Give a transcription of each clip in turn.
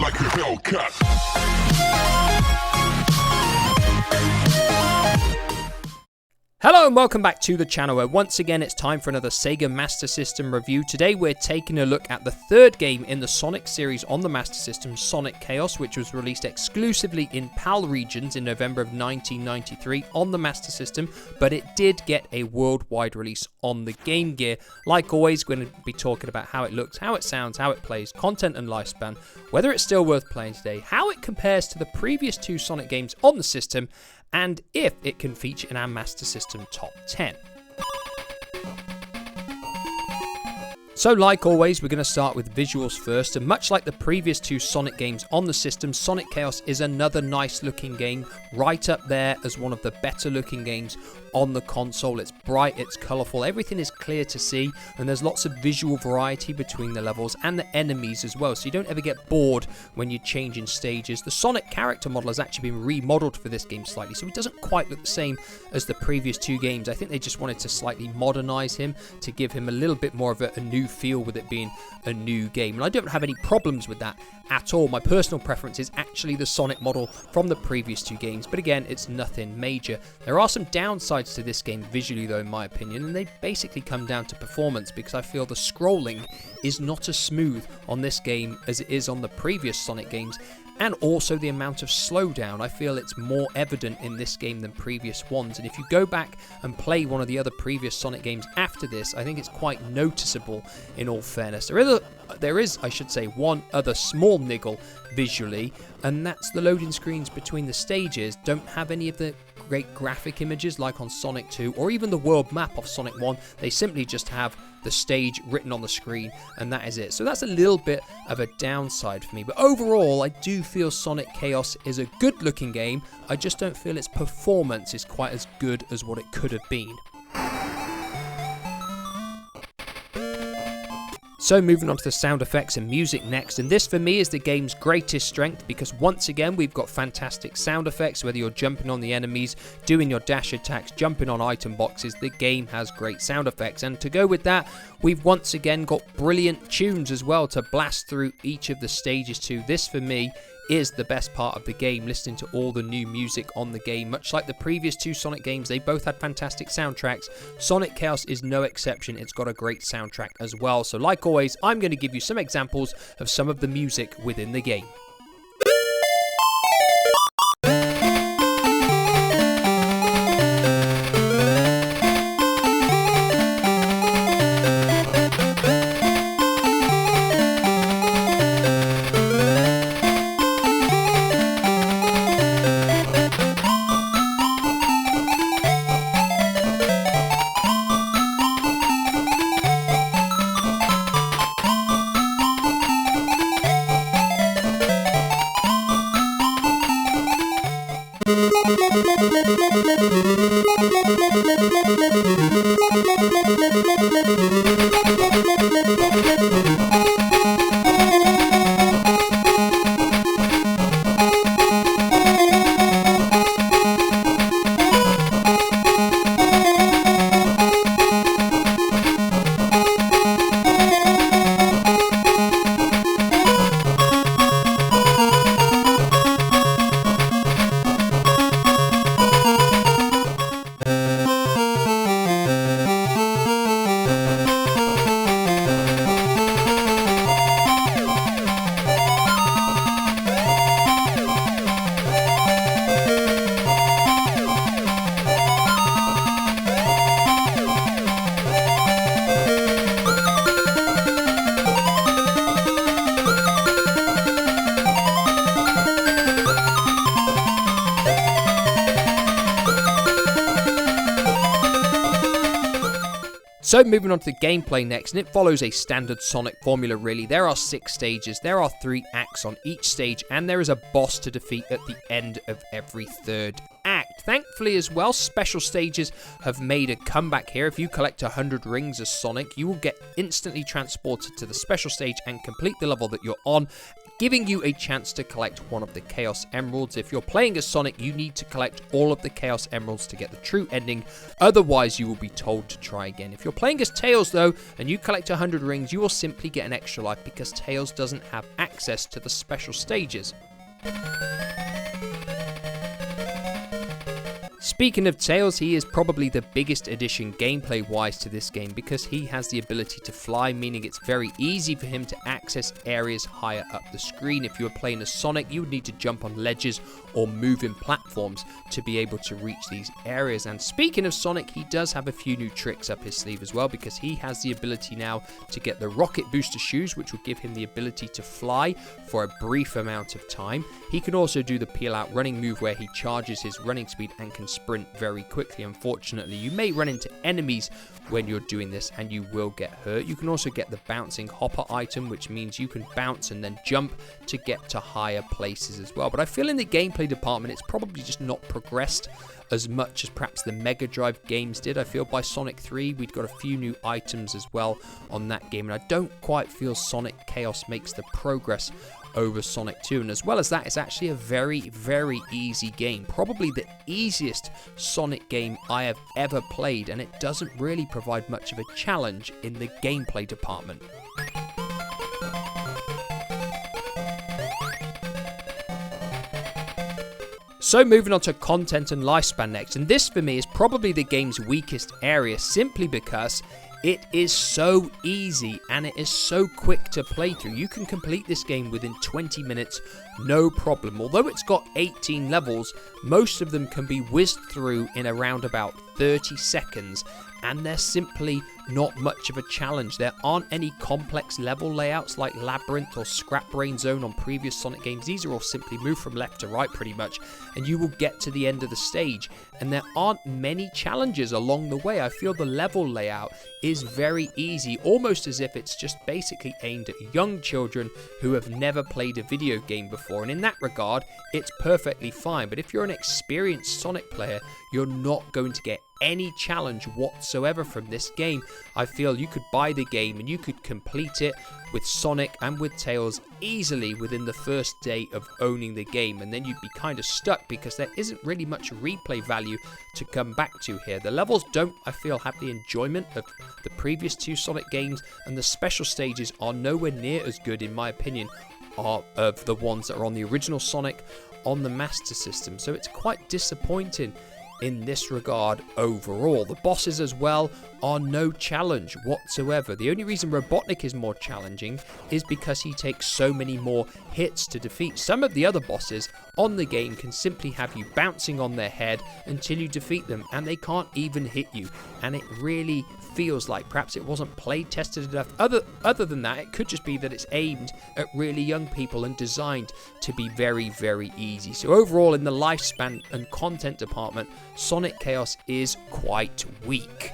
like a Hellcat. Hello and welcome back to the channel where once again it's time for another Sega Master System review. Today we're taking a look at the third game in the Sonic series on the Master System, Sonic Chaos, which was released exclusively in PAL regions in November of 1993 on the Master System, but it did get a worldwide release on the Game Gear. Like always, we're going to be talking about how it looks, how it sounds, how it plays, content and lifespan, whether it's still worth playing today, how it compares to the previous two Sonic games on the system, and if it can feature in our Master System Top 10. So like always, we're going to start with visuals first, and much like the previous two Sonic games on the system, Sonic Chaos is another nice looking game, right up there as one of the better looking games on the console. It's bright, it's colourful, everything is clear to see, and there's lots of visual variety between the levels and the enemies as well, so you don't ever get bored when you're changing stages. The Sonic character model has actually been remodelled for this game slightly, so it doesn't quite look the same as the previous two games. I think they just wanted to slightly modernise him to give him a little bit more of a new feel with it being a new game, and I don't have any problems with that at all. My personal preference is actually the Sonic model from the previous two games, but again, it's nothing major. There are some downsides to this game visually though, in my opinion, and they basically come down to performance, because I feel the scrolling is not as smooth on this game as it is on the previous Sonic games, and also the amount of slowdown. I feel it's more evident in this game than previous ones, and if you go back and play one of the other previous Sonic games after this, I think it's quite noticeable in all fairness. There is, I should say, one other small niggle visually, and that's the loading screens between the stages don't have any of the great graphic images like on Sonic 2 or even the world map of Sonic 1. They simply just have the stage written on the screen, and that is it. So that's a little bit of a downside for me, but overall I do feel Sonic Chaos is a good looking game. I just don't feel its performance is quite as good as what it could have been. So moving on to the sound effects and music next, and this for me is the game's greatest strength, because once again we've got fantastic sound effects. Whether you're jumping on the enemies, doing your dash attacks, jumping on item boxes, the game has great sound effects, and to go with that we've once again got brilliant tunes as well to blast through each of the stages to. This for me is the best part of the game, listening to all the new music on the game. Much like the previous two Sonic games, they both had fantastic soundtracks. Sonic Chaos is no exception, it's got a great soundtrack as well. So like always, I'm going to give you some examples of some of the music within the game. So moving on to the gameplay next, and it follows a standard Sonic formula really. There are 6 stages, there are 3 acts on each stage, and there is a boss to defeat at the end of every third act. Thankfully as well, special stages have made a comeback here. If you collect 100 rings as Sonic, you will get instantly transported to the special stage and complete the level that you're on, giving you a chance to collect one of the Chaos Emeralds. If you're playing as Sonic, you need to collect all of the Chaos Emeralds to get the true ending. Otherwise, you will be told to try again. If you're playing as Tails, though, and you collect 100 rings, you will simply get an extra life because Tails doesn't have access to the special stages. Speaking of Tails, he is probably the biggest addition gameplay-wise to this game because he has the ability to fly, meaning it's very easy for him to access areas higher up the screen. If you were playing as Sonic, you would need to jump on ledges or move in platforms to be able to reach these areas. And speaking of Sonic, he does have a few new tricks up his sleeve as well because he has the ability now to get the rocket booster shoes, which will give him the ability to fly for a brief amount of time. He can also do the peel out running move where he charges his running speed and can sprint very quickly. Unfortunately, you may run into enemies when you're doing this and you will get hurt. You can also get the bouncing hopper item, which means you can bounce and then jump to get to higher places as well. But I feel in the gameplay department, it's probably just not progressed as much as perhaps the Mega Drive games did. I feel by Sonic 3, we'd got a few new items as well on that game, and I don't quite feel Sonic Chaos makes the progress over Sonic 2. And as well as that, it's actually a very, very easy game. Probably the easiest Sonic game I have ever played, and it doesn't really provide much of a challenge in the gameplay department. So moving on to content and lifespan next, and this for me is probably the game's weakest area simply because it is so easy and it is so quick to play through. You can complete this game within 20 minutes, no problem. Although it's got 18 levels, most of them can be whizzed through in around about 30 seconds, and they're simply not much of a challenge. There aren't any complex level layouts like Labyrinth or Scrap Brain Zone on previous Sonic games. These are all simply move from left to right pretty much, and you will get to the end of the stage. And there aren't many challenges along the way. I feel the level layout is very easy, almost as if it's just basically aimed at young children who have never played a video game before. And in that regard, it's perfectly fine. But if you're an experienced Sonic player, you're not going to get any challenge whatsoever from this game. I feel you could buy the game and you could complete it with Sonic and with Tails easily within the first day of owning the game, and then you'd be kind of stuck because there isn't really much replay value to come back to here. The levels don't, I feel, have the enjoyment of the previous two Sonic games, and the special stages are nowhere near as good, in my opinion, of the ones that are on the original Sonic on the Master System. So it's quite disappointing in this regard overall. The bosses as well are no challenge whatsoever. The only reason Robotnik is more challenging is because he takes so many more hits to defeat. Some of the other bosses on the game can simply have you bouncing on their head until you defeat them, and they can't even hit you, and it really feels like perhaps it wasn't play tested enough. Other than that, it could just be that it's aimed at really young people and designed to be very, very easy. So overall, in the lifespan and content department, Sonic Chaos is quite weak.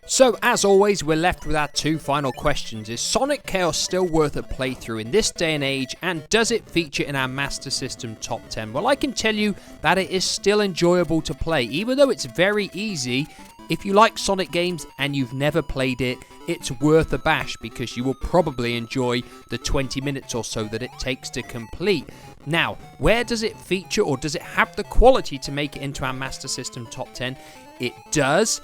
So, as always, we're left with our two final questions. Is Sonic Chaos still worth a playthrough in this day and age, and does it feature in our Master System top 10? Well, I can tell you that it is still enjoyable to play, even though it's very easy. If you like Sonic games and you've never played it, it's worth a bash because you will probably enjoy the 20 minutes or so that it takes to complete. Now, where does it feature, or does it have the quality to make it into our Master System top 10? It does.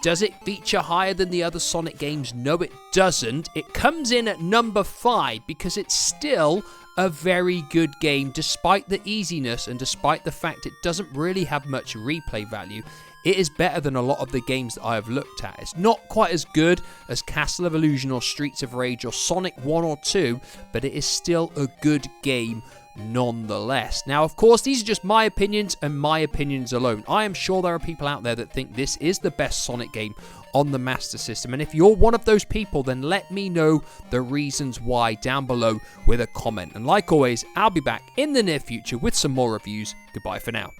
Does it feature higher than the other Sonic games? No, it doesn't. It comes in at number 5 because it's still a very good game despite the easiness and despite the fact it doesn't really have much replay value. It is better than a lot of the games that I have looked at. It's not quite as good as Castle of Illusion or Streets of Rage or Sonic 1 or 2, but it is still a good game nonetheless. Now, of course, these are just my opinions and my opinions alone. I am sure there are people out there that think this is the best Sonic game on the Master System, and if you're one of those people, then let me know the reasons why down below with a comment. And like always, I'll be back in the near future with some more reviews. Goodbye for now.